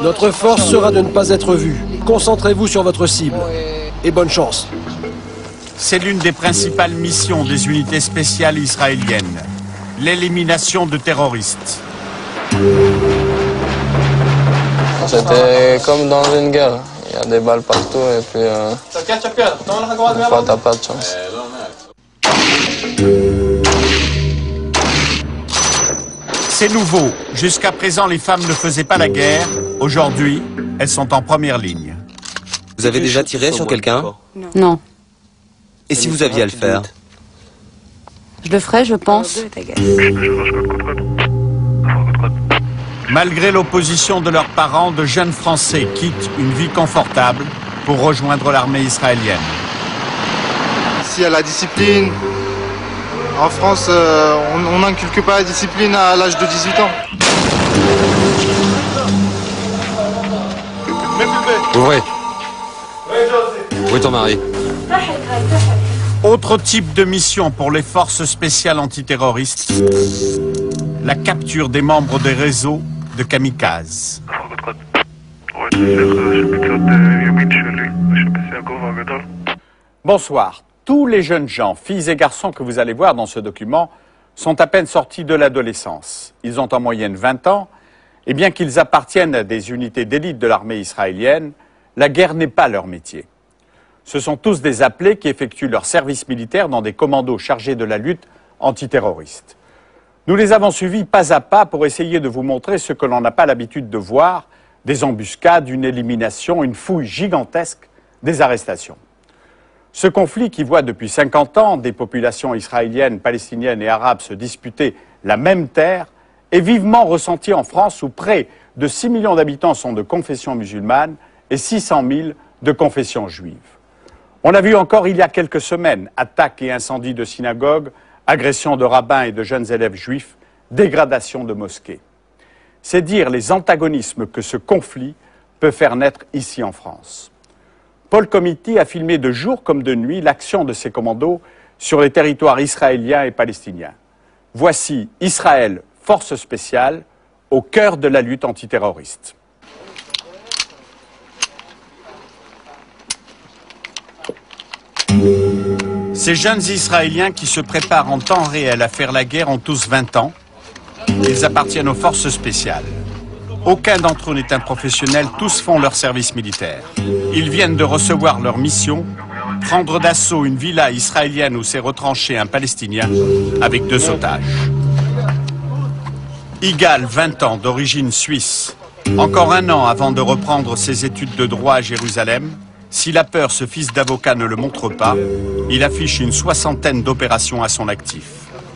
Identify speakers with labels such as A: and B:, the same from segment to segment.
A: Notre force sera de ne pas être vue. Concentrez-vous sur votre cible. Et bonne chance.
B: C'est l'une des principales missions des unités spéciales israéliennes. L'élimination de terroristes.
C: C'était comme dans une guerre. Il y a des balles partout et puis des fois t'as pas de chance.
B: C'est nouveau. Jusqu'à présent, les femmes ne faisaient pas la guerre. Aujourd'hui, elles sont en première ligne.
D: Vous avez déjà tiré sur quelqu'un?
E: Non.
D: Et si vous aviez à le faire?
E: Je le ferai, je pense.
B: Malgré l'opposition de leurs parents, de jeunes Français quittent une vie confortable pour rejoindre l'armée israélienne.
F: S'il y a la discipline, en France, on n'inculque pas la discipline à l'âge de 18 ans.
D: Ouvrez. Ouvrez ton mari.
B: Autre type de mission pour les forces spéciales antiterroristes, la capture des membres des réseaux de kamikazes. Bonsoir. Tous les jeunes gens, filles et garçons que vous allez voir dans ce document sont à peine sortis de l'adolescence. Ils ont en moyenne 20 ans, et bien qu'ils appartiennent à des unités d'élite de l'armée israélienne, la guerre n'est pas leur métier. Ce sont tous des appelés qui effectuent leur service militaire dans des commandos chargés de la lutte antiterroriste. Nous les avons suivis pas à pas pour essayer de vous montrer ce que l'on n'a pas l'habitude de voir, des embuscades, une élimination, une fouille gigantesque, des arrestations. Ce conflit qui voit depuis 50 ans des populations israéliennes, palestiniennes et arabes se disputer la même terre est vivement ressenti en France où près de 6 millions d'habitants sont de confession musulmane et 600 000 de confession juive. On a vu encore il y a quelques semaines attaques et incendies de synagogues, agressions de rabbins et de jeunes élèves juifs, dégradation de mosquées. C'est dire les antagonismes que ce conflit peut faire naître ici en France. Paul Comiti a filmé de jour comme de nuit l'action de ces commandos sur les territoires israéliens et palestiniens. Voici Israël, force spéciale, au cœur de la lutte antiterroriste. Ces jeunes Israéliens qui se préparent en temps réel à faire la guerre ont tous 20 ans. Ils appartiennent aux forces spéciales. Aucun d'entre eux n'est un professionnel, tous font leur service militaire. Ils viennent de recevoir leur mission, prendre d'assaut une villa israélienne où s'est retranché un Palestinien avec 2 otages. Igal, 20 ans, d'origine suisse. Encore 1 an avant de reprendre ses études de droit à Jérusalem, si la peur, ce fils d'avocat, ne le montre pas, il affiche une 60aine d'opérations à son actif.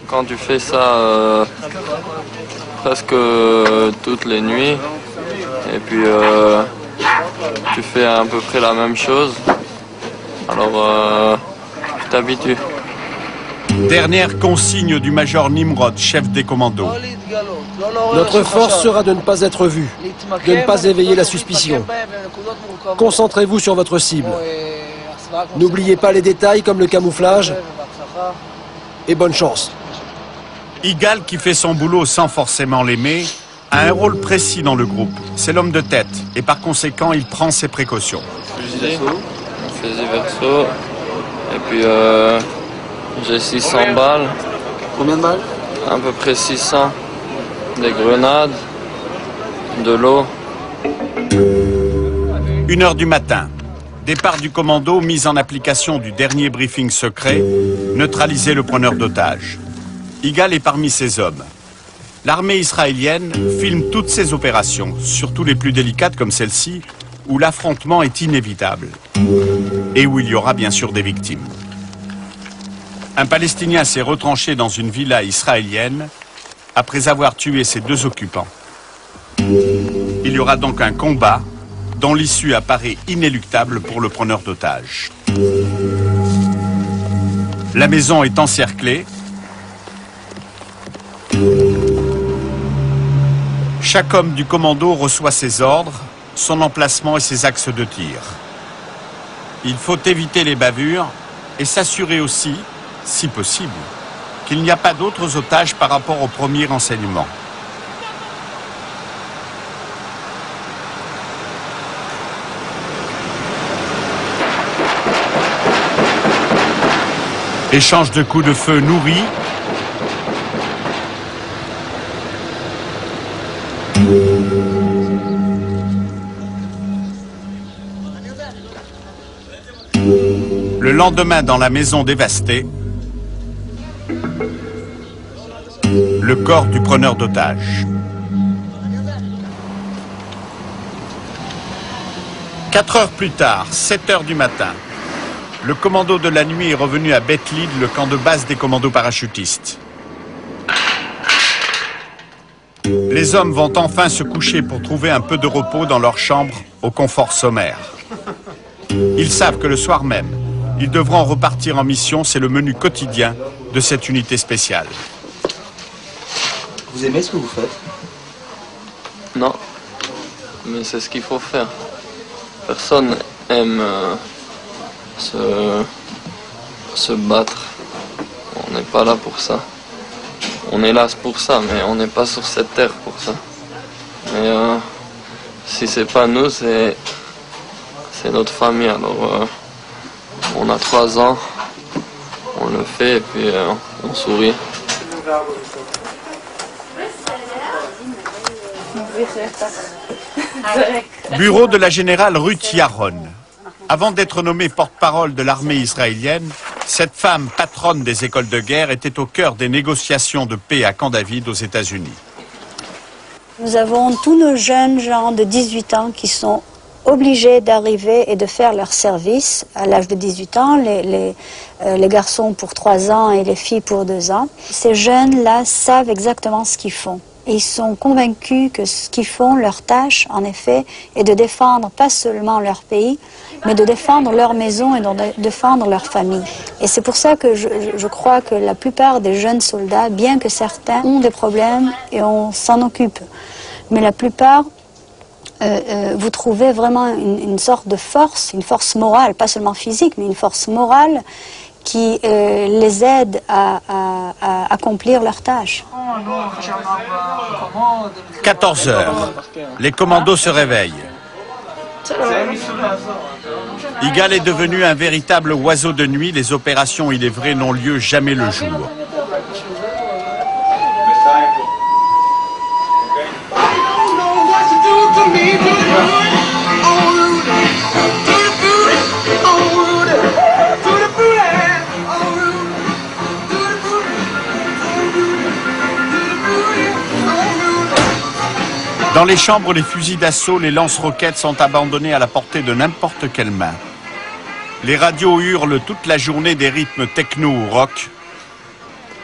C: Quand tu fais ça presque toutes les nuits, et puis tu fais à peu près la même chose, alors tu t'habitues.
B: Dernière consigne du major Nimrod, chef des commandos.
A: Notre force sera de ne pas être vue, de ne pas éveiller la suspicion. Concentrez-vous sur votre cible. N'oubliez pas les détails comme le camouflage. Et bonne chance.
B: Igal, qui fait son boulot sans forcément l'aimer, a un rôle précis dans le groupe. C'est l'homme de tête et par conséquent, il prend ses précautions.
C: Fusil verso, et puis j'ai 600 balles.
F: Combien de balles?
C: À peu près 600. Des grenades, de l'eau.
B: 1h du matin. Départ du commando, mise en application du dernier briefing secret, neutraliser le preneur d'otages. Igal est parmi ces hommes. L'armée israélienne filme toutes ses opérations, surtout les plus délicates comme celle-ci, où l'affrontement est inévitable et où il y aura bien sûr des victimes. Un Palestinien s'est retranché dans une villa israélienne après avoir tué ses 2 occupants. Il y aura donc un combat dont l'issue apparaît inéluctable pour le preneur d'otages. La maison est encerclée. Chaque homme du commando reçoit ses ordres, son emplacement et ses axes de tir. Il faut éviter les bavures et s'assurer aussi, si possible, qu'il n'y a pas d'autres otages par rapport au premier renseignement. Échange de coups de feu nourris. Le lendemain, dans la maison dévastée, le corps du preneur d'otages. 4 heures plus tard, 7 heures du matin, le commando de la nuit est revenu à Beth Lid, le camp de base des commandos parachutistes. Les hommes vont enfin se coucher pour trouver un peu de repos dans leur chambre au confort sommaire. Ils savent que le soir même, ils devront repartir en mission, c'est le menu quotidien de cette unité spéciale.
G: Vous aimez ce que vous faites?
C: Non, mais c'est ce qu'il faut faire. Personne aime se battre. On n'est pas là pour ça. On est là pour ça, mais on n'est pas sur cette terre pour ça. Mais si c'est pas nous, c'est notre famille. Alors on a 3 ans, on le fait et puis on sourit.
B: Bureau de la générale Ruth Yaron. Avant d'être nommée porte-parole de l'armée israélienne, cette femme patronne des écoles de guerre était au cœur des négociations de paix à Camp David aux États-Unis.
H: Nous avons tous nos jeunes gens de 18 ans qui sont obligés d'arriver et de faire leur service à l'âge de 18 ans, les garçons pour 3 ans et les filles pour 2 ans. Ces jeunes-là savent exactement ce qu'ils font. Et ils sont convaincus que ce qu'ils font, leur tâche, en effet, est de défendre pas seulement leur pays, mais de défendre leur maison et de défendre leur famille. Et c'est pour ça que je crois que la plupart des jeunes soldats, bien que certains ont des problèmes et on s'en occupe, mais la plupart, vous trouvez vraiment une sorte de force, une force morale, pas seulement physique, mais une force morale qui les aide à accomplir leurs tâches.
B: 14 heures. Les commandos se réveillent. Igal est devenu un véritable oiseau de nuit. Les opérations, il est vrai, n'ont lieu jamais le jour. Dans les chambres, les fusils d'assaut, les lance-roquettes sont abandonnés à la portée de n'importe quelle main. Les radios hurlent toute la journée des rythmes techno ou rock.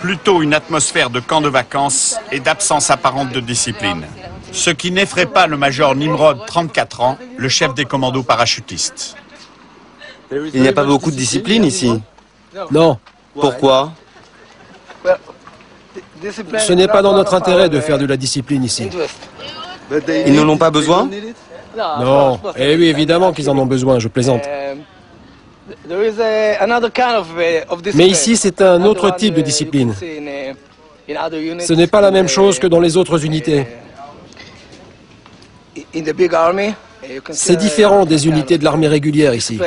B: Plutôt une atmosphère de camp de vacances et d'absence apparente de discipline. Ce qui n'effraie pas le major Nimrod, 34 ans, le chef des commandos parachutistes.
D: Il n'y a pas beaucoup de discipline ici.
A: Non.
D: Pourquoi?
A: Ce n'est pas dans notre intérêt de faire de la discipline ici.
D: Ils n'en ont pas besoin?
A: Non. Eh oui, évidemment qu'ils en ont besoin, je plaisante. Mais ici, c'est un autre type de discipline. Ce n'est pas la même chose que dans les autres unités. C'est différent des unités de l'armée régulière ici.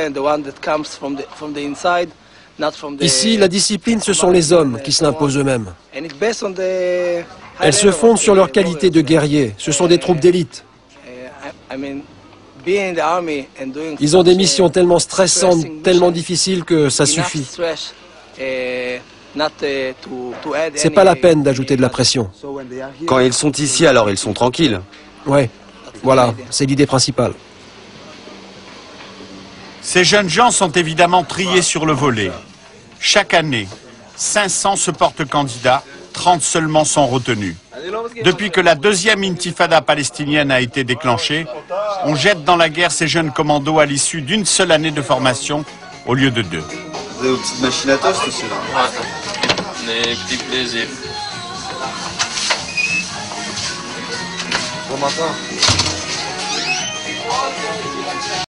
A: Ici, la discipline, ce sont les hommes qui se l'imposent eux-mêmes. Elles se fondent sur leur qualité de guerrier. Ce sont des troupes d'élite. Ils ont des missions tellement stressantes, tellement difficiles que ça suffit. C'est pas la peine d'ajouter de la pression.
D: Quand ils sont ici, alors ils sont tranquilles.
A: Ouais, voilà, c'est l'idée principale.
B: Ces jeunes gens sont évidemment triés sur le volet. Chaque année, 500 se portent candidats, 30 seulement sont retenus. Depuis que la deuxième intifada palestinienne a été déclenchée, on jette dans la guerre ces jeunes commandos à l'issue d'une seule année de formation au lieu de 2.
G: Vous avez vos petites machines à toast aussi là?
C: Ouais, des petits plaisirs.
G: Bon matin.